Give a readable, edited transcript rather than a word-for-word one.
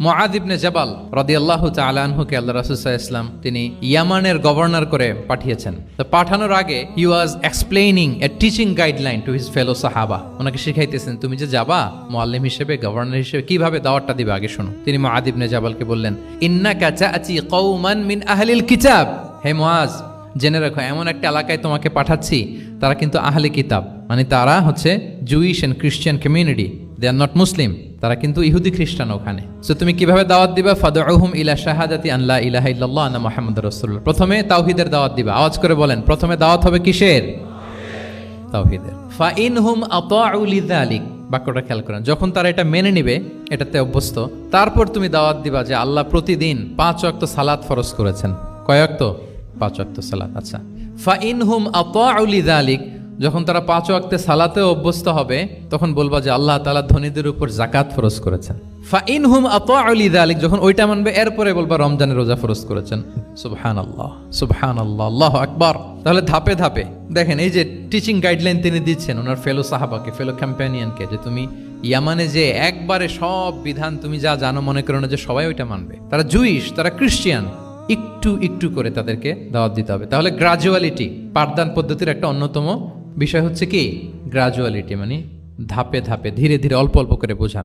মুআয ইবনে জাবাল রাদিয়াল্লাহু তাআলা আনহুকে আল্লাহ রাসূল সাল্লাল্লাহু আলাইহি ওয়াসাল্লাম তিনি ইয়ামানের গভর্নর করে পাঠিয়েছেন। তো পাঠানোর আগে he was explaining a teaching guideline to his fellow Sahaba. ওনাকে শিখাইতেছেন তুমি যে যাবা মুআল্লিম হিসেবে, গভর্নর হিসেবে কিভাবে দাওয়াতটা দিবে আগে শোনো। তিনি মুআয ইবনে জাবালকে বললেন, ইন্নাকা তা'তি কওমান মিন আহলিল কিতাব। হে মুআয, জেনে রাখো এমন একটা এলাকায় তোমাকে পাঠাচ্ছি তারা কিন্তু আহলে কিতাব, মানে তারা হচ্ছে Jewish and Christian community, they are not Muslim, তারা কিন্তু ইহুদি খ্রিস্টান ওখানে। সো তুমি কিভাবে দাওয়াত দিবা? ফাদউহুম ইলা শাহাদাতি আন লা ইলাহা ইল্লাল্লাহ আন্না মুহাম্মাদুর রাসূলুল্লাহ। প্রথমে তাওহীদের দাওয়াত দিবা। আওয়াজ করে বলেন, প্রথমে দাওয়াত হবে কিসের? তাওহীদের। ফা ইনহুম আতাউ লিযালিক, বাক্যটা খেয়াল করেন, যখন তারা এটা মেনে নিবে, এটাতে অভ্যস্ত, তারপর তুমি দাওয়াত দিবা যে আল্লাহ প্রতিদিন 5 ওয়াক্ত সালাত ফরজ করেছেন। কয় ওয়াক্ত? 5 ওয়াক্ত সালাত। আচ্ছা, ফা ইনহুম আতাউ লিযালিক, যখন তারা 5 ওয়াক্তে সালাতে অভ্যস্ত হবে তখন বলবা যে আল্লাহ তাআলা ধনীদের উপর যাকাত ফরজ করেছেন। ফা ইনহুম আতাউ লিযালিক, যখন ওইটা মানবে এরপরে বলবা রমজানের রোজা ফরজ করেছেন। সুবহানাল্লাহ, সুবহানাল্লাহ, আল্লাহু আকবার। তাহলে ধাপে ধাপে দেখেন, এই যে টিচিং গাইডলাইন তিনি দিচ্ছেন ওনার ফেলো সাহাবাকে, ফেলো কম্প্যানিয়নকে, যে তুমি ইয়ামানে যে একবারে সব বিধান তুমি যা জানো মনে করো না যে সবাই ওইটা মানবে। তারা জুইশ, তারা ক্রিশ্চিয়ান, একটু একটু করে তাদেরকে দাওয়াত দিতে হবে। তাহলে গ্রাজুয়ালিটি, পাঠদান পদ্ধতির একটা অন্যতম বিষয় হচ্ছে কি গ্রাজুয়ালিটি, মানে ধাপে ধাপে ধীরে ধীরে অল্প অল্প করে বোঝা।